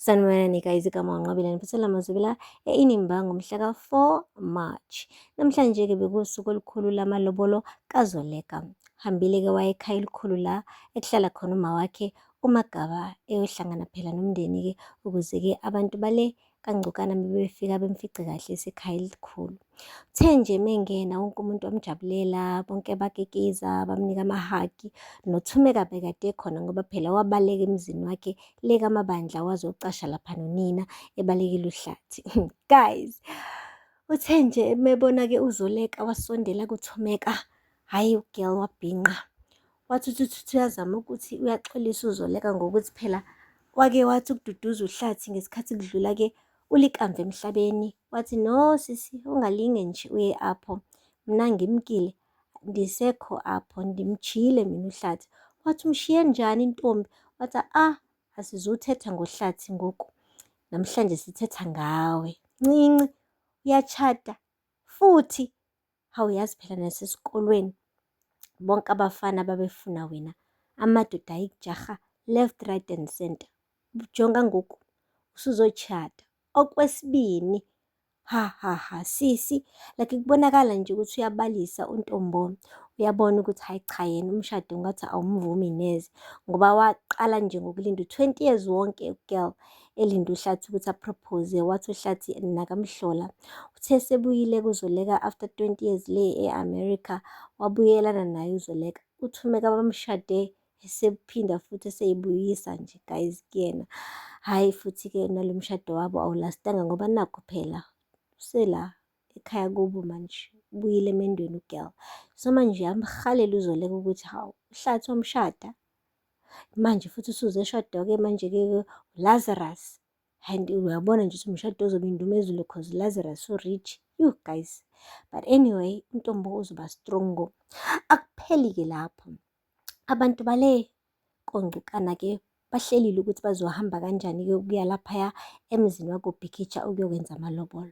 Sanibonani guys, igama uNqabile niphathela amazwibela e-Inimba ngomhla ka-4 March. Namhlanje-ke bekuwusuku olukhulu lamalobolo kaZoleka. Hambile-ke waya ekhaya elikhulu la ekuhlala khona uma wakhe uMagaba eyohlangana phela nomndeni-ke ukuze-ke abantu bale kaNgcukana bebefika bemfice kahle esekhaya elikhulu. Uthe nje mengena wonke umuntu wamjabulela, bonke bakikiza, bamnika amahagi. NoThumeka bekade ekhona ngoba phela wabaleka emzini wakhe le kaMabandla wazocasha lapha nonina ebalekile uhlathi. Guys, uthe nje mebona-ke uZoleka wasondela kuThumeka, hhayi ugirl wabhinqa. Wathi uthi uyazama ukuthi uyaxolisa uZoleka ngokuthi phela wake wathi ukududuza uhlathi ngesikhathi kudlula-ke ulikamva emhlabeni. Wathi no sisi, ungalinge nje uye apho, mina ngimkile ndisekho apho, ndimjiyile mina uhlathi. Wathi umshiye njani intombi? Wathi asizothetha ngohlathi ngoku, namhlanje sithetha ngawe. Ncinci, uyachata futhi hawuyazi phela nasesikolweni bonke abafana babefuna wena, amadoda ayikujaha left, right and center. Jonga ngoku usuzochata. Okwesibini, sisi, like kubonakala nje ukuthi uyabalisa uNtombo. Uyabona ukuthi hayi cha, yena umshado ngathi awumvumi neze ngoba waqala nje ngokulinda 20 years wonke ugirl elinda uhlathi ukuthi apropose. Wathi uhlathi nakamhlola. Uthe sebuyile kuZoleka after 20 years le e-America, wabuyelana naye uZoleka. UThumeka bamshade esephinda futhi eseyibuyisa nje guys kuyena. Hhayi futhi-ke nalo mshado wabo awulastanga ngoba nakho phela usela ekhaya kubo manje, ubuyile emendweni ugirl. So manje yamhalela uZoleka ukuthi hawu uhlathi wamshada manje futhi usuzeshada-ke manje-ke uLazarus. And uyabona nje ukuthi umshado ozobe indumezulu cause uLazarus so-rich. You guys, but anyway uNtombo uzoba strong. Akupheli-ke lapho, abantu bale koNgcukana-ke bahlelile ukuthi bazohamba kanjani-ke ukuya laphaya emzini wakoBhikitsha ukuyokwenza amalobolo.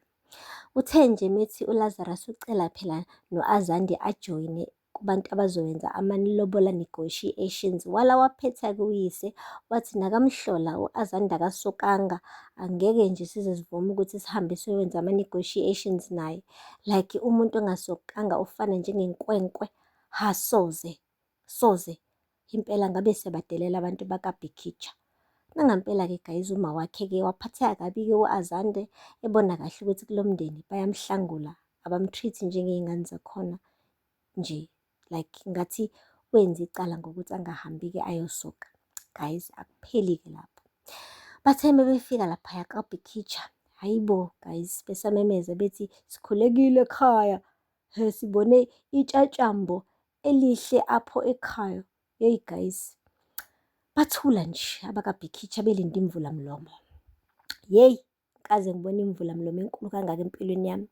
Uthe nje methi uLazarus ucela phela no-Azande ajoyine kubantu abazowenza amalobola negotiations. Wala waphetha-ke uyise wathi nakamhlola u-Azande akasokanga, angeke nje size sivume ukuthi sihambe siyowenza ama-negotiations naye. Like umuntu ongasokanga ufana njengenkwenkwe, soze impela ngabe siyabadelela abantu bakaBhikitsha. Nangampela-ke guys, uma wakhe-ke waphatheka kabi-ke u-Azande ebona kahle ukuthi kulo mndeni bayamhlangula, abamtreat-i njengey'ngane zakhona nje, like ngathi wenza icala ngokuthi angahambi-ke ayosoka. Guys, akupheli-ke lapho. Bathe befika laphaya kaBhikitsha, hayibo guys, besamemeza bethi sikhulekile ekhaya, sibone itshatshambo elihle apho ekhaya. Hey guys, bathula nje abakaBhikitsha belinda imvula mlomo. Yeyi, kaze ngibona imvula mlomo enkulu kangaka empilweni yami.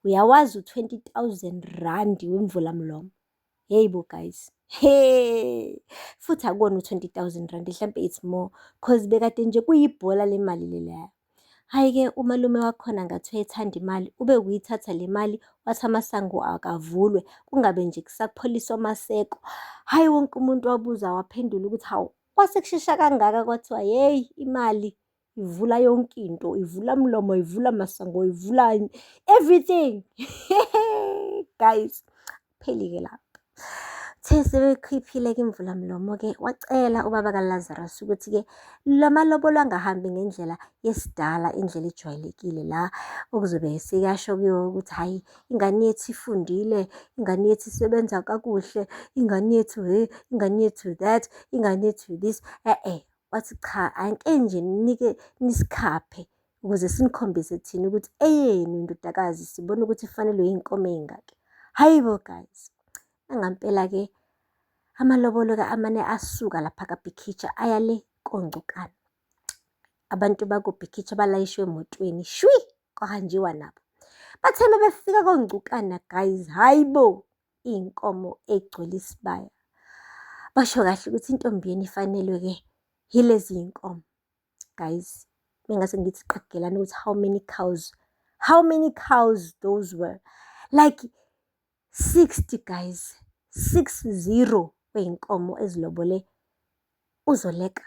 Uyawazi u-20,000 rand wemvula mlomo. Hey bo guys, futhi akuwona u-20,000 rand, mhlampe it's more cause bekade nje kuyibhola le mali leleya. Hhayi-ke umalume wakhona ngathi uyayithanda imali, ube uyithatha le mali wathi amasango akavulwe kungabe nje kusapholiswa amaseko. Hhayi, wonke umuntu wabuza waphendula ukuthi hawu kwase kushesha kangaka, kwathiwa yeyi imali ivula yonke into, ivula mlomo, ivula masango, ivula everything. Guys, pheli-ke lapho. Uthe sebekhiphile-ke imvula mlomo-ke wacela ubaba kaLazarus ukuthi-ke lamalobolo angahambi ngendlela yesidala, indlela ejwayelekile la okuzobe sekasho kuyo ukuthi hhayi ingane yethu ifundile, ingane yethu isebenza kakuhle, ingane yethu ingane yethu that, ingane yethu this. Wathi cha, anke nje ninike nisikhaphe ukuze sinikhombise thina ukuthi eyenu indodakazi sibone ukuthi ifanelwe iy'nkomo ey'ngaki. Hayibo guys, nangampela-ke amalobolo-ke amane asuka lapha kaBhikitsha aya le koNgcukana. Abantu bakoBhikitsha balayishwe emotweni, shwi kwahanjiwa nabo. Bathe befika koNgcukana guys, hayibo iy'nkomo ey'gcwele isibaya. Basho kahle ukuthi intombi yeni ifanelwe-ke yilezi y'nkomo. Guys, mengase ngithi qegelani ukuthi how many cows those were, like 60 guys, 60 wey'nkomo ezilobole uZoleka.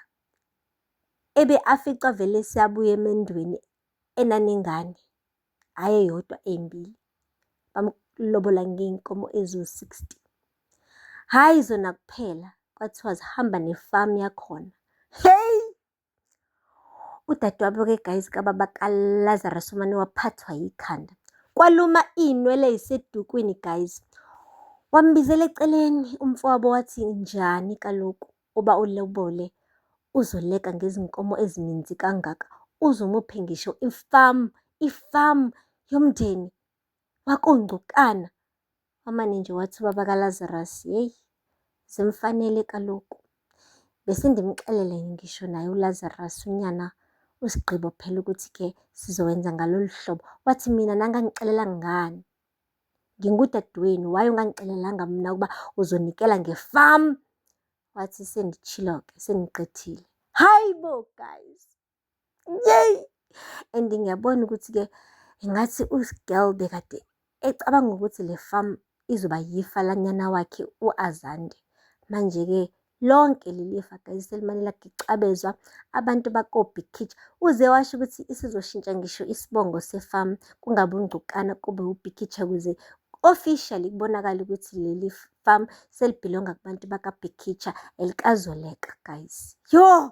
ebe afica vele siyabuya emendweni enaningane, hhayi eyodwa ey'mbili, bamlobola ngey'nkomo eziwu-60. Hhayi zona kuphela, kwathiwa zihamba nefamu yakhona. Hey! Udadewabo-ke guys kababa kaLazarus umane waphathwa yikhanda, kwaluma iy'nwele ey'sedukwini guys. Wambizela eceleni umfowabo wathi, njani kaloku uba ulobole uzoleka ngezinkomo ezininzi kangaka, uzomuphe ngisho ifamu yomndeni wakoNgcukana. Wamane nje wathi ubaba kaLazarus, yeyi zimfanele kaloku. Bese ndimxelele ngisho naye uLazarus unyana usigqibo phela ukuthi-ke sizowenza ngalolu hlobo. Wathi mina nangangixelelanga ngani, ngingudadewenu, why ungangixelelanga mna ukuba uzonikela ngefamu? Wathi senditshilo-ke, sengiqedile. Hayi bo guys, yeyi. And ngiyabona ukuthi-ke ngathi uGirl bekade ecabanga ukuthi le famu izoba yifa lanyana wakhe u-Azande. Manje-ke lonke leli fa guys selimane lagicabezwa abantu bako-Big Kitchen. Uze washo ukuthi isizoshintsha ngisho isibongo sefamu kungabi uNgcukana kube u-Big Kitchen ukuze officially kubonakala ukuthi leli famu selibhilonga kubantu baka-Big Kitchen elikaZoleka guys. Yo!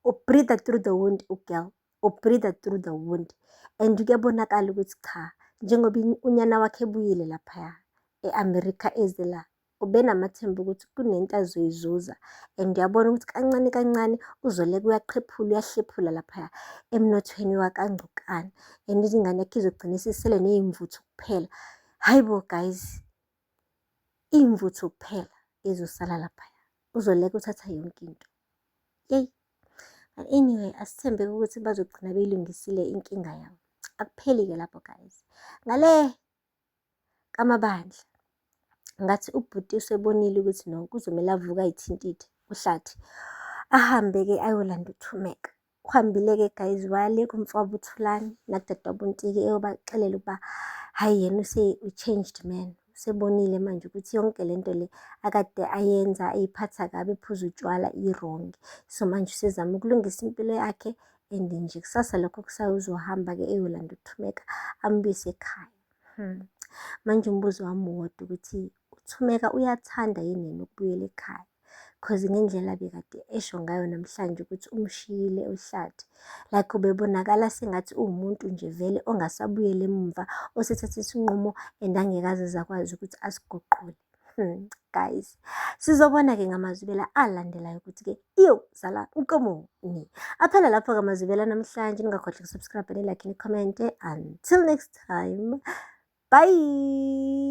Ubreathe through the wound uGirl, ubreathe through the wound. And kuyabonakala ukuthi cha, njengoba unyana wakhe ebuyile laphaya e-America eze la, ubenamathemba ukuthi kunento azoyizuza. And uyabona ukuthi kancane kancane uZoleka uyahlephula laphaya emnothweni wakaNgcukana. And izingane yakhe izogcina isisele ney'mvuthu kuphela. Hayi bo guys, iy'mvuthu kuphela ezosala laphaya, uZoleka uthatha yonke into. Yeyi. But anyway, asithembe ukuthi bazogcina beyilungisile inkinga yabo. Akupheli-ke lapho guys. Ngale kaMabandla, ngathi ubhuti usebonile ukuthi no kuzomele avuke ayithintithe uhlathi, ahambe-ke ayolanda uThumeka. Uhambile-ke guys wale kumfowabo uThulani nakudadewabo uNtiki eyobaxelela ukuba hhayi yena u-changed man. Usebonile manje ukuthi yonke lento le akade ayenza eyiphatha kabi ephuza utshwala irongi. So manje usezama ukulungisa impilo yakhe and nje kusasa lokho kusazohamba-ke eyolanda uThumeka ambuyise ekhaya. Manje umbuzo wami wodwa ukuthi uThumeka uyathanda yini ukubuyela ekhaya? Cause ngendlela bekade esho ngayo namhlanje ukuthi umshiyile uhlathi, like ubebonakala sengathi uwumuntu nje vele ongasabuyela emuva, osethathe isinqumo and angeke zakwazi ukuthi asiguqule. Guys, sizobona-ke ngamazwibela alandelayo ukuthi-ke iyozala unkomoni. Aphela lapho-ke amazwibela namhlanje, ningakhohlwa ukusubscribe, like, comment. Until next time, bye.